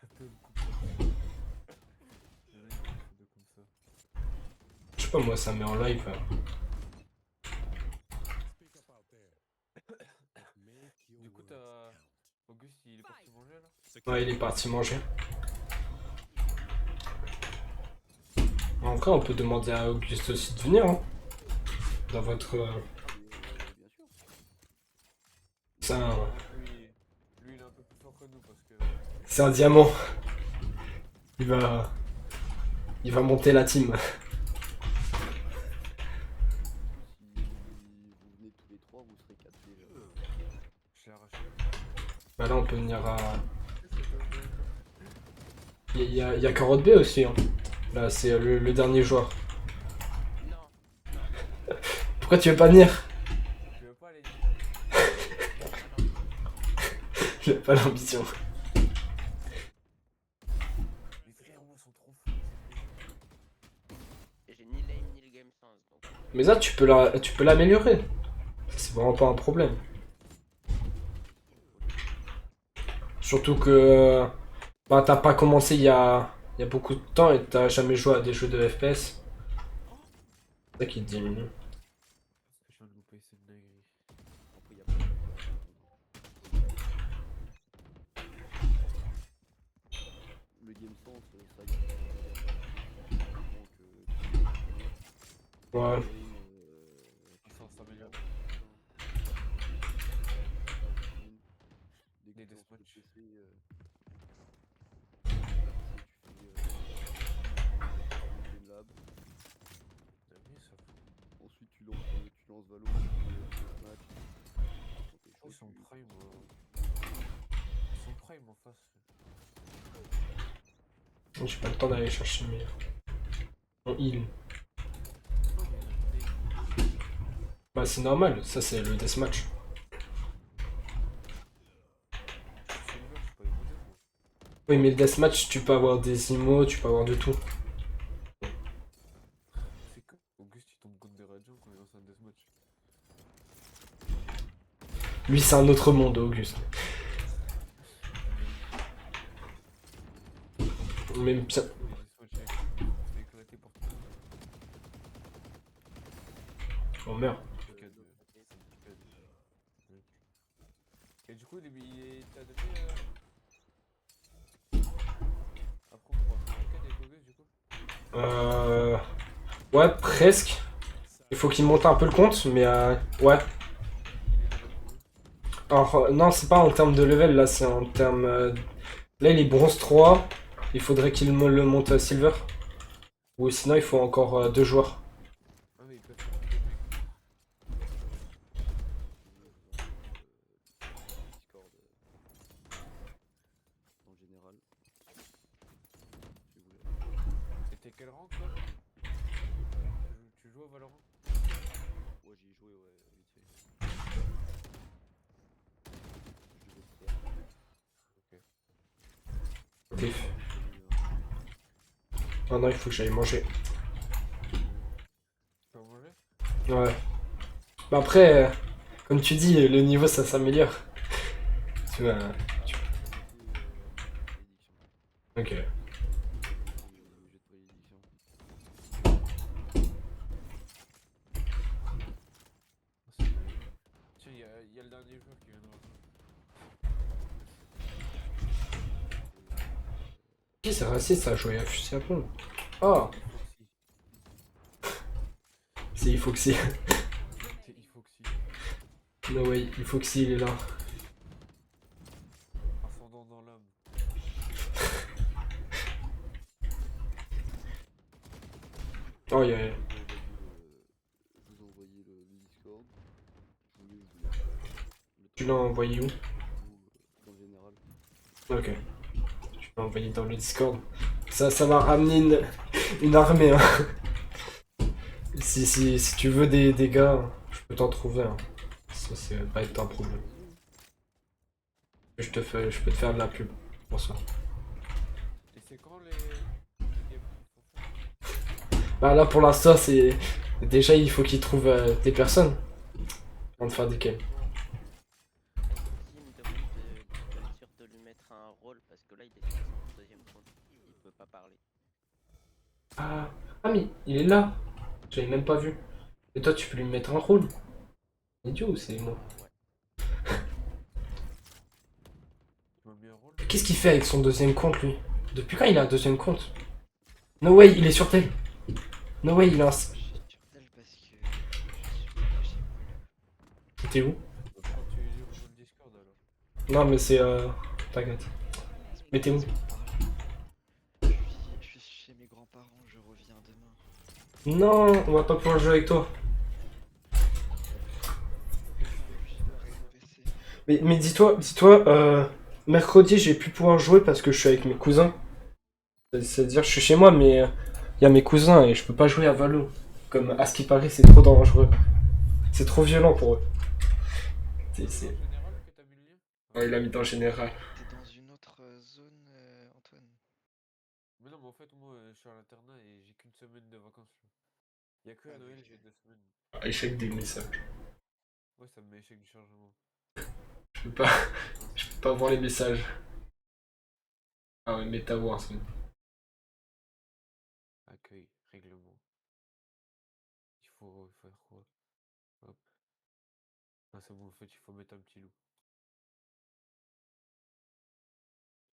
[SPEAKER 11] un peu me couper? Il y en a qui font des comme ça.
[SPEAKER 2] Je sais pas, moi, ça met en live.
[SPEAKER 11] Du coup t'as... Auguste il est parti manger là?
[SPEAKER 2] Ouais, il est parti manger. Encore, on peut demander à Auguste aussi de venir. Hein. Dans votre.
[SPEAKER 10] Bien sûr.
[SPEAKER 2] C'est un,
[SPEAKER 11] Lui il est un peu plus fort que nous parce que...
[SPEAKER 2] c'est un diamant. Il va monter la team.
[SPEAKER 10] Si vous venez tous les trois, vous serez 4 déjà.
[SPEAKER 11] Je l'ai arraché.
[SPEAKER 2] Bah là, on peut venir à. Il y a Carotte B aussi. Hein. Là, c'est le dernier joueur.
[SPEAKER 9] Non.
[SPEAKER 2] Pourquoi tu veux pas venir?
[SPEAKER 11] Tu veux pas aller...
[SPEAKER 2] J'ai pas l'ambition.
[SPEAKER 11] Les frères moi sont trop fous.
[SPEAKER 9] J'ai ni l'aim ni le game sense. Donc...
[SPEAKER 2] Mais ça, tu peux l'améliorer. C'est vraiment pas un problème. Surtout que bah, t'as pas commencé il y a beaucoup de temps et t'as jamais joué à des jeux de FPS. C'est ça qui te diminue.
[SPEAKER 11] Parce que je viens de louper cette dinguerie.
[SPEAKER 10] Après, il y a pas le game sense, ça y a
[SPEAKER 2] Ouais.
[SPEAKER 11] Ça s'améliore.
[SPEAKER 10] Dès que
[SPEAKER 11] Des
[SPEAKER 10] tu lances le
[SPEAKER 11] deathmatch.
[SPEAKER 10] PC, tu fais Game Lab.
[SPEAKER 11] T'as vu, ça fout.
[SPEAKER 10] Ensuite, tu lances Valo, tu fais Deathmatch. Quand t'es chaud,
[SPEAKER 11] Ils sont
[SPEAKER 10] tu-
[SPEAKER 11] prime. Ils sont prime en face.
[SPEAKER 2] J'ai pas le temps d'aller chercher mon heal. Bah c'est normal, ça c'est le deathmatch.
[SPEAKER 11] Silver, je suis pas évolué, moi.
[SPEAKER 2] Oui mais le deathmatch tu peux avoir des imos, tu peux avoir de tout.
[SPEAKER 11] C'est que Auguste il tombe contre des radios quand il lance un deathmatch.
[SPEAKER 2] Lui c'est un autre monde Auguste. Même bien.
[SPEAKER 11] Les deathmatch c'est éclaté pour tout.
[SPEAKER 2] Oh merde.
[SPEAKER 11] C'est du CAD. Ouais. Et du coup, t'as donné. Après, on pourra faire un CAD avec Auguste du coup.
[SPEAKER 2] Ouais presque. Il faut qu'il monte un peu le compte mais ouais.
[SPEAKER 11] Il est level combien?
[SPEAKER 2] Alors non c'est pas en termes de level là c'est en termes... Là il est bronze 3. Il faudrait qu'il le monte silver. Ou sinon il faut encore 2 joueurs.
[SPEAKER 11] Ah, mais ils peuvent faire une game avec nous.
[SPEAKER 10] Discord en général. Si vous voulez.
[SPEAKER 11] Et t'es quel rang toi? Tu joues au Valorant?
[SPEAKER 10] Ouais, j'y ai joué, ouais, vite fait. Je devais le faire.
[SPEAKER 11] Ok.
[SPEAKER 2] Diff. Oh non il faut que j'aille manger.
[SPEAKER 11] Tu peux manger?
[SPEAKER 2] Ouais. Bah après, comme tu dis, le niveau ça s'améliore. Tu vois.
[SPEAKER 10] J'ai
[SPEAKER 2] Ok.
[SPEAKER 10] jeux de prédiction.
[SPEAKER 11] Ah, c'est dingue. Tiens, y a le dernier joueur qui vient de rejoindre.
[SPEAKER 2] Qui c'est raciste à jouer à fusil à pompe? Oh, c'est il faut que c'est.
[SPEAKER 11] C'est Ifoxy.
[SPEAKER 2] No way, il faut que il est là.
[SPEAKER 11] Ascendant dans l'âme.
[SPEAKER 2] Oh yeah.
[SPEAKER 10] Je vous ai envoyé le Discord. Je voulais.
[SPEAKER 2] Tu l'as envoyé où?
[SPEAKER 10] Dans le général.
[SPEAKER 2] Ok. Tu l'as envoyé dans le Discord. Ça va ramener une armée. Hein. Si tu veux des gars, je peux t'en trouver. Hein. Ça c'est pas être un problème. Je peux te faire de la pub pour ça.
[SPEAKER 11] Et c'est quand les games qu'il faut faire?
[SPEAKER 2] Bah là pour l'instant c'est... Déjà il faut qu'ils trouvent des personnes avant de faire des games.
[SPEAKER 9] Qui me demande d'être sûr de lui mettre un rôle parce que là il est sur son deuxième compte. Il peut pas parler.
[SPEAKER 2] Ah mais il est là. J'avais même pas vu. Et toi tu peux lui mettre un rôle. Idiot ou c'est moi?
[SPEAKER 11] Tu m'as mis un rôle?
[SPEAKER 2] Qu'est-ce qu'il fait avec son deuxième compte lui? Depuis quand il a un deuxième compte? No way il est sur tel. No way il a un...
[SPEAKER 5] Je suis sur tel parce que je suis chez moi là.
[SPEAKER 2] T'es où?
[SPEAKER 11] Pourquoi tu rejoins le Discord alors?
[SPEAKER 2] Non mais c'est... T'inquiète. Mais t'es où?
[SPEAKER 5] Je suis chez mes grands-parents, je reviens demain.
[SPEAKER 2] Non, on va pas pouvoir jouer avec toi.
[SPEAKER 5] J'ai préparé le PC.
[SPEAKER 2] Mais dis-toi, mercredi j'ai pu pouvoir jouer parce que je suis avec mes cousins. C'est-à-dire je suis chez moi mais il y a mes cousins et je peux pas jouer à Valo. Comme à ce qui paraît c'est trop dangereux. C'est trop violent pour eux.
[SPEAKER 11] C'est en général que t'as mis le lien?
[SPEAKER 2] Ouais, il a mis dans général.
[SPEAKER 5] T'es dans une autre zone, Antoine.
[SPEAKER 11] Mais non, mais en fait, moi, je suis à l'internat et j'ai qu'une semaine de vacances. Y'a que à
[SPEAKER 5] Ah,
[SPEAKER 11] Noël,
[SPEAKER 5] oui.
[SPEAKER 11] j'ai 2 semaines.
[SPEAKER 2] Échec des messages.
[SPEAKER 11] Ouais, ça me met échec du chargement.
[SPEAKER 2] Je peux pas, je peux pas voir les messages. Ah ouais, MetaWars. Oui.
[SPEAKER 11] Accueil, règlement. Il faut faire quoi? Hop. Ah, c'est bon, en fait, il faut mettre un petit loup.